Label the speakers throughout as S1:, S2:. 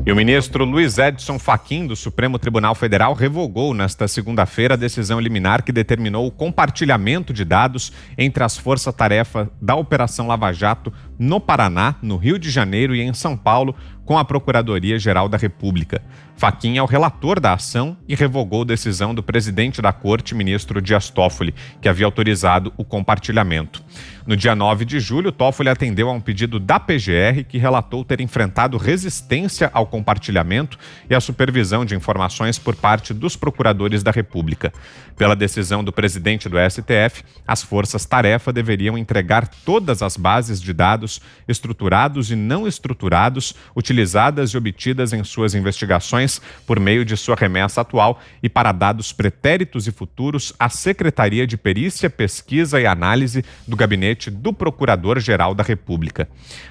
S1: E o ministro Luiz Edson Fachin, do Supremo Tribunal Federal, revogou nesta segunda-feira a decisão liminar que determinou o compartilhamento de dados entre as forças-tarefa da Operação Lava Jato no Paraná, no Rio de Janeiro e em São Paulo, com a Procuradoria-Geral da República. Fachin é o relator da ação e revogou decisão do presidente da Corte, ministro Dias Toffoli, que havia autorizado o compartilhamento. No dia 9 de julho, Toffoli atendeu a um pedido da PGR, que relatou ter enfrentado resistência ao compartilhamento e à supervisão de informações por parte dos procuradores da República. Pela decisão do presidente do STF, as forças-tarefa deveriam entregar todas as bases de dados estruturados e não estruturados, utilizadas e obtidas em suas investigações por meio de sua remessa atual e para dados pretéritos e futuros à Secretaria de Perícia, Pesquisa e Análise do Gabinete do Procurador-Geral da República.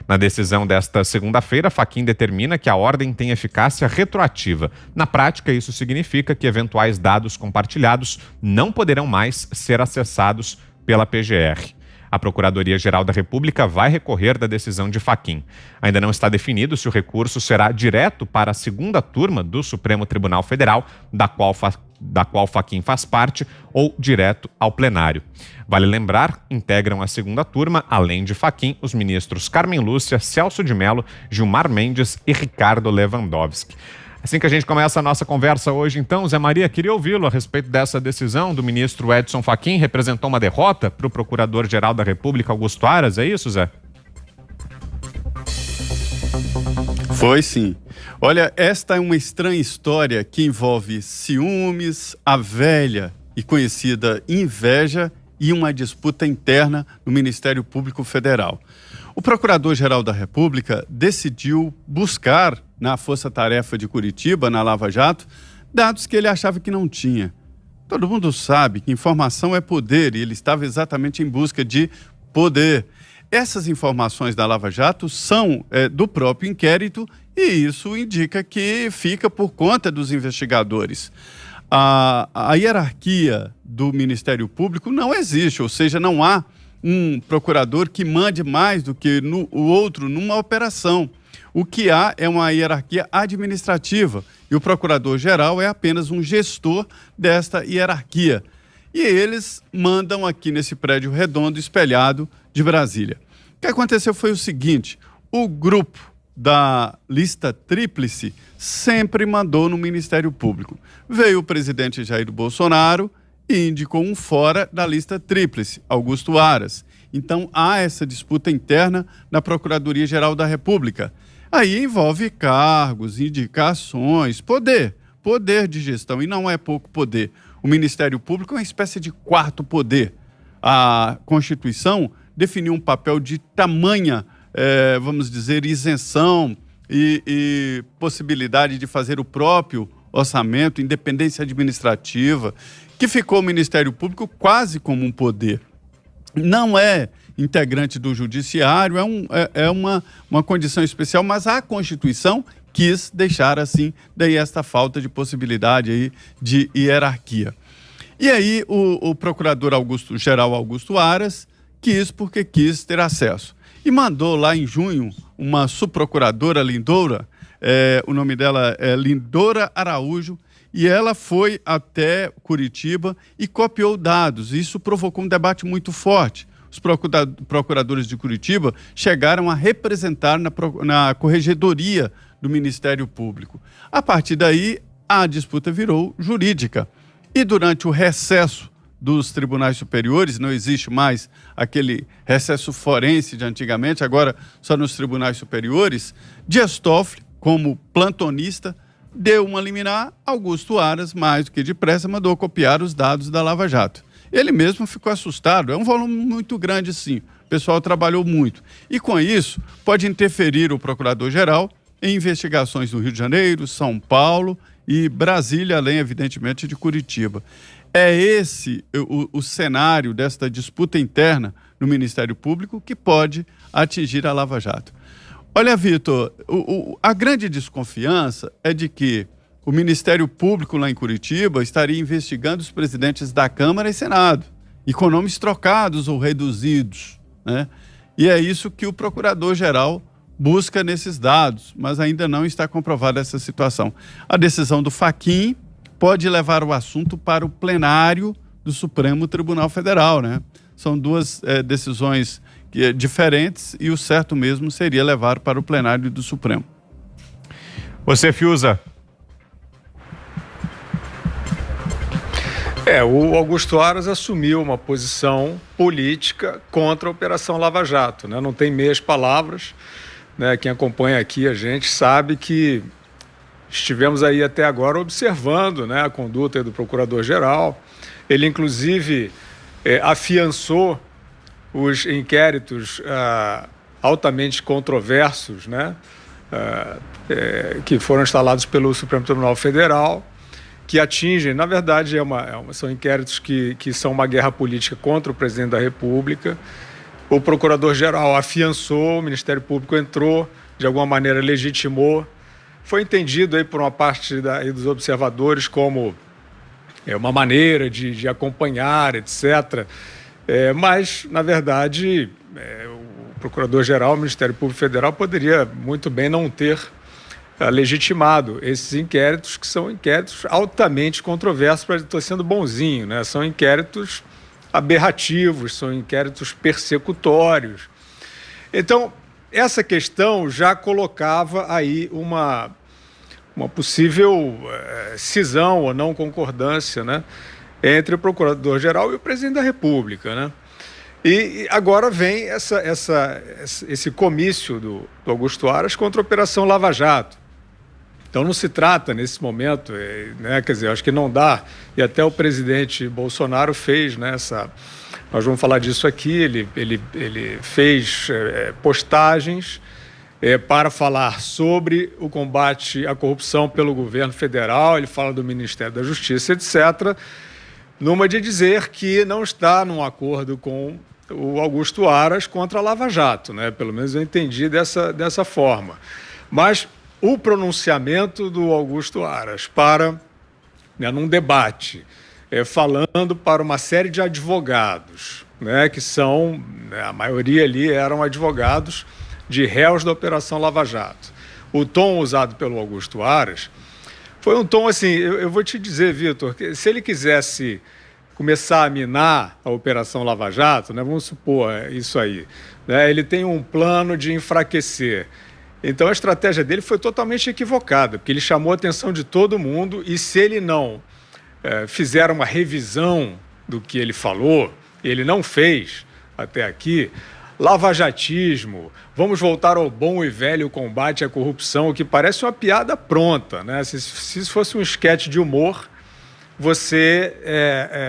S1: Na decisão desta segunda-feira, Fachin determina que a ordem tem eficácia retroativa. Na prática, isso significa que eventuais dados compartilhados não poderão mais ser acessados pela PGR. A Procuradoria-Geral da República vai recorrer da decisão de Fachin. Ainda não está definido se o recurso será direto para a segunda turma do Supremo Tribunal Federal, da qual Fachin faz parte, ou direto ao plenário. Vale lembrar, integram a segunda turma, além de Fachin, os ministros Carmen Lúcia, Celso de Mello, Gilmar Mendes e Ricardo Lewandowski. Assim que a gente começa a nossa conversa hoje, então, Zé Maria, queria ouvi-lo a respeito dessa decisão do ministro Edson Fachin. Representou uma derrota para o Procurador-Geral da República, Augusto Aras, é isso, Zé?
S2: Foi sim. Olha, esta é uma estranha história que envolve ciúmes, a velha e conhecida inveja e uma disputa interna no Ministério Público Federal. O Procurador-Geral da República decidiu buscar na Força Tarefa de Curitiba, na Lava Jato, dados que ele achava que não tinha. Todo mundo sabe que informação é poder e ele estava exatamente em busca de poder. Essas informações da Lava Jato são do próprio inquérito e isso indica que fica por conta dos investigadores. A hierarquia do Ministério Público não existe, ou seja, não há um procurador que mande mais do que o outro numa operação. O que há é uma hierarquia administrativa e o procurador-geral é apenas um gestor desta hierarquia. E eles mandam aqui nesse prédio redondo espelhado de Brasília. O que aconteceu foi o seguinte: o grupo da lista tríplice sempre mandou no Ministério Público. Veio o presidente Jair Bolsonaro e indicou um fora da lista tríplice, Augusto Aras. Então há essa disputa interna na Procuradoria-Geral da República. Aí envolve cargos, indicações, poder de gestão, e não é pouco poder. O Ministério Público é uma espécie de quarto poder. A Constituição definiu um papel de tamanha, vamos dizer, isenção e possibilidade de fazer o próprio orçamento, independência administrativa, que ficou o Ministério Público quase como um poder. Não é integrante do judiciário, é uma condição especial, mas a Constituição quis deixar assim, daí esta falta de possibilidade aí de hierarquia. E aí o procurador-geral Augusto Aras porque quis ter acesso. E mandou lá em junho uma subprocuradora Lindoura, o nome dela é Lindoura Araújo, e ela foi até Curitiba e copiou dados. Isso provocou um debate muito forte. Os procuradores de Curitiba chegaram a representar na corregedoria do Ministério Público. A partir daí, a disputa virou jurídica. E durante o recesso dos tribunais superiores, não existe mais aquele recesso forense de antigamente, agora só nos tribunais superiores, Dias Toffoli, como plantonista, deu uma liminar. Augusto Aras, mais do que depressa, mandou copiar os dados da Lava Jato. Ele mesmo ficou assustado, é um volume muito grande, sim. O pessoal trabalhou muito. E com isso, pode interferir o Procurador-Geral em investigações do Rio de Janeiro, São Paulo e Brasília, além, evidentemente, de Curitiba. É esse o cenário desta disputa interna no Ministério Público que pode atingir a Lava Jato. Olha, Vitor, a grande desconfiança é de que o Ministério Público lá em Curitiba estaria investigando os presidentes da Câmara e Senado, e com nomes trocados ou reduzidos, né? E é isso que o Procurador-Geral busca nesses dados, mas ainda não está comprovada essa situação. A decisão do Fachin pode levar o assunto para o plenário do Supremo Tribunal Federal, né? São duas decisões diferentes e o certo mesmo seria levar para o plenário do Supremo.
S1: Você, Fiuza?
S3: O Augusto Aras assumiu uma posição política contra a Operação Lava Jato, né? Não tem meias palavras, né? Quem acompanha aqui a gente sabe que estivemos aí até agora observando, né, a conduta do Procurador-Geral. Ele, inclusive, afiançou os inquéritos altamente controversos, né, que foram instalados pelo Supremo Tribunal Federal, que atingem, na verdade, são inquéritos que são uma guerra política contra o presidente da República. O Procurador-Geral afiançou, o Ministério Público entrou, de alguma maneira legitimou. Foi entendido aí por uma parte dos observadores como uma maneira de acompanhar, etc. Mas, na verdade, o Procurador-Geral, o Ministério Público Federal, poderia muito bem não ter legitimado esses inquéritos, que são inquéritos altamente controversos, estou sendo bonzinho, né? São inquéritos aberrativos, são inquéritos persecutórios. Então, essa questão já colocava aí uma possível cisão ou não concordância, né, entre o Procurador-Geral e o Presidente da República, né? E agora vem esse comício do Augusto Aras contra a Operação Lava Jato. Então não se trata nesse momento, né, quer dizer, acho que não dá, e até o presidente Bolsonaro fez, né, nós vamos falar disso aqui, ele fez postagens para falar sobre o combate à corrupção pelo governo federal, ele fala do Ministério da Justiça, etc., numa de dizer que não está num acordo com o Augusto Aras contra a Lava Jato, né? Pelo menos eu entendi dessa forma. Mas o pronunciamento do Augusto Aras num debate, falando para uma série de advogados, né, que são, né, a maioria ali eram advogados de réus da Operação Lava Jato. O tom usado pelo Augusto Aras foi um tom assim, eu vou te dizer, Vitor, que se ele quisesse começar a minar a Operação Lava Jato, né, vamos supor isso aí, né, ele tem um plano de enfraquecer. Então a estratégia dele foi totalmente equivocada, porque ele chamou a atenção de todo mundo e se ele não fizer uma revisão do que ele falou, ele não fez até aqui, lavajatismo, vamos voltar ao bom e velho combate à corrupção, o que parece uma piada pronta, né? Se isso fosse um esquete de humor, você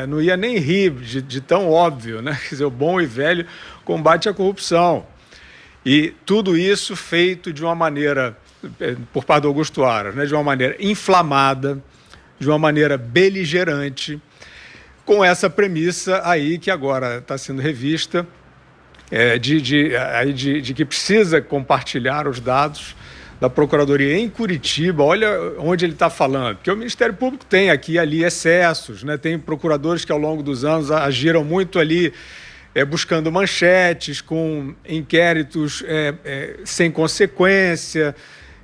S3: não ia nem rir de tão óbvio, né? Quer dizer, o bom e velho combate à corrupção. E tudo isso feito de uma maneira, por parte do Augusto Aras, né? De uma maneira inflamada, de uma maneira beligerante, com essa premissa aí que agora está sendo revista, de que precisa compartilhar os dados da Procuradoria em Curitiba. Olha onde ele está falando, porque o Ministério Público tem aqui e ali excessos, né? Tem procuradores que ao longo dos anos agiram muito ali, buscando manchetes, com inquéritos sem consequência.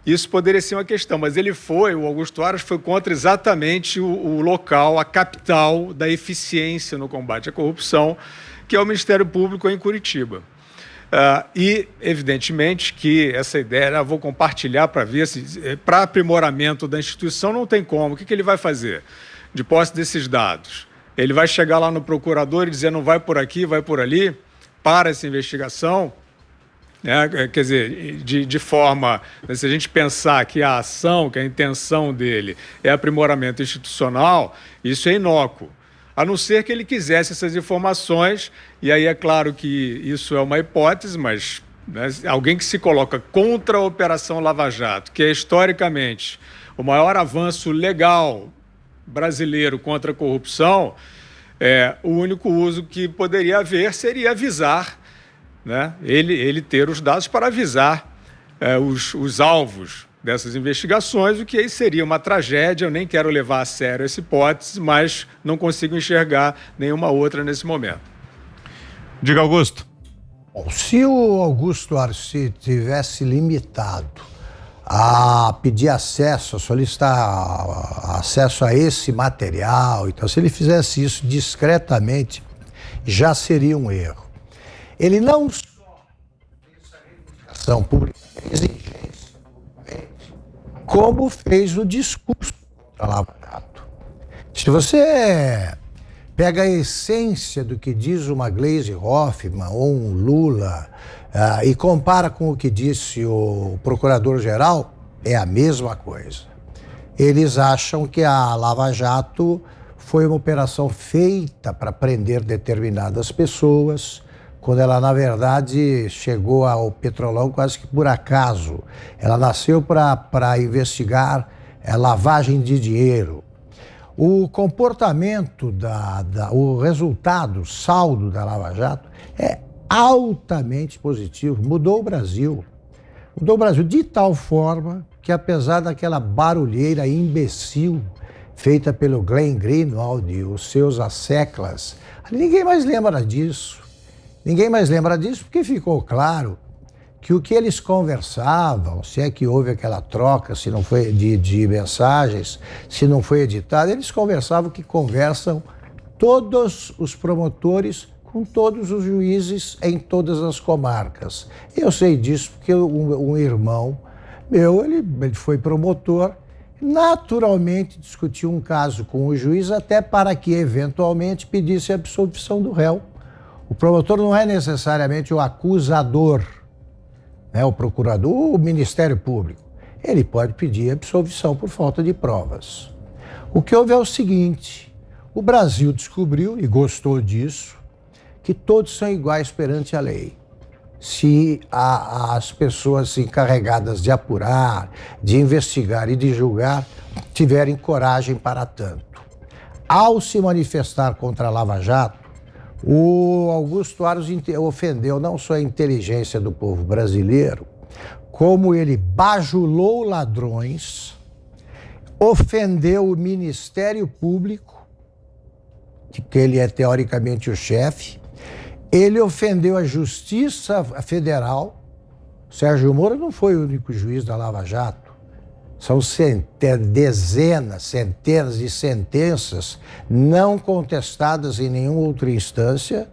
S3: Isso poderia ser uma questão, mas o Augusto Aras foi contra exatamente o local, a capital da eficiência no combate à corrupção, que é o Ministério Público em Curitiba. E, evidentemente, que essa ideia, vou compartilhar para ver se, para aprimoramento da instituição, não tem como. O que ele vai fazer de posse desses dados? Ele vai chegar lá no procurador e dizer não vai por aqui, vai por ali, para essa investigação, né? Quer dizer, de forma, se a gente pensar que a ação, que a intenção dele é aprimoramento institucional, isso é inócuo. A não ser que ele quisesse essas informações, e aí é claro que isso é uma hipótese, mas, né, alguém que se coloca contra a Operação Lava Jato, que é historicamente o maior avanço legal brasileiro contra a corrupção, o único uso que poderia haver seria avisar, né, ele ter os dados para avisar os alvos dessas investigações, o que aí seria uma tragédia. Eu nem quero levar a sério essa hipótese, mas não consigo enxergar nenhuma outra nesse momento.
S1: Diga, Augusto.
S4: Bom, se o Augusto Arce tivesse limitado a pedir acesso, a solicitar acesso a esse material, então se ele fizesse isso discretamente, já seria um erro. Ele não só fez essa reivindicação pública, exigência, como fez o discurso contra a Lava Jato. Se você pega a essência do que diz uma Gleisi Hoffmann ou um Lula e compara com o que disse o procurador-geral, é a mesma coisa. Eles acham que a Lava Jato foi uma operação feita para prender determinadas pessoas, quando ela, na verdade, chegou ao Petrolão quase que por acaso. Ela nasceu para investigar lavagem de dinheiro. O comportamento, o resultado, o saldo da Lava Jato é altamente positivo. Mudou o Brasil. Mudou o Brasil de tal forma que, apesar daquela barulheira imbecil feita pelo Glenn Greenwald e os seus asseclas, ninguém mais lembra disso. Ninguém mais lembra disso porque ficou claro que o que eles conversavam, se é que houve aquela troca, se não foi de mensagens, se não foi editado, eles conversavam que conversam todos os promotores com todos os juízes em todas as comarcas. Eu sei disso porque um irmão meu, ele foi promotor, naturalmente discutiu um caso com o juiz até para que eventualmente pedisse a absolvição do réu. O promotor não é necessariamente o acusador, o procurador, o Ministério Público. Ele pode pedir absolvição por falta de provas. O que houve é o seguinte: o Brasil descobriu, e gostou disso, que todos são iguais perante a lei. Se as pessoas encarregadas de apurar, de investigar e de julgar tiverem coragem para tanto. Ao se manifestar contra a Lava Jato, o Augusto Aras ofendeu não só a inteligência do povo brasileiro, como ele bajulou ladrões, ofendeu o Ministério Público, que ele é teoricamente o chefe, ele ofendeu a Justiça Federal. Sérgio Moro não foi o único juiz da Lava Jato. São dezenas, centenas de sentenças não contestadas em nenhuma outra instância,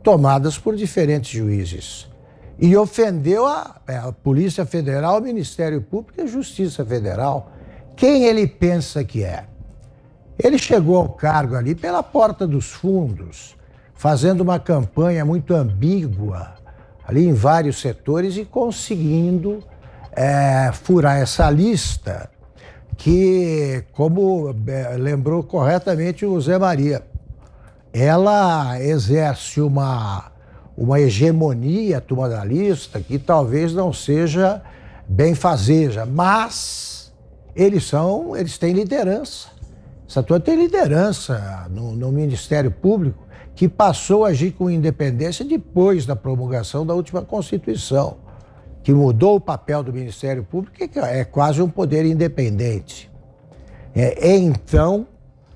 S4: tomadas por diferentes juízes. E ofendeu a Polícia Federal, o Ministério Público e a Justiça Federal. Quem ele pensa que é? Ele chegou ao cargo ali pela porta dos fundos, fazendo uma campanha muito ambígua ali em vários setores e conseguindo furar essa lista que, como lembrou corretamente o Zé Maria, ela exerce uma hegemonia, turma da lista, que talvez não seja benfazeja, mas eles têm liderança. Essa turma tem liderança no Ministério Público, que passou a agir com independência depois da promulgação da última Constituição, que mudou o papel do Ministério Público, que é quase um poder independente. Então,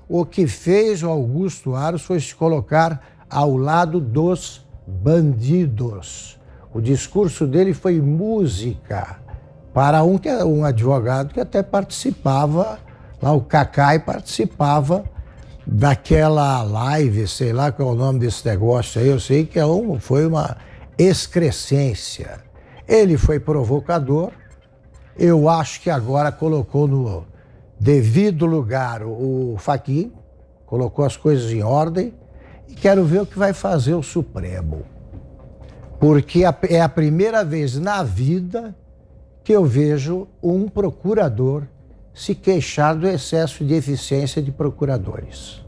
S4: o que fez o Augusto Aras foi se colocar ao lado dos bandidos. O discurso dele foi música para um advogado que até participava, lá o Cacai participava daquela live, sei lá qual é o nome desse negócio aí, eu sei que foi uma excrescência. Ele foi provocador, eu acho que agora colocou no devido lugar o Fachin, colocou as coisas em ordem, e quero ver o que vai fazer o Supremo. Porque é a primeira vez na vida que eu vejo um procurador se queixar do excesso de eficiência de procuradores.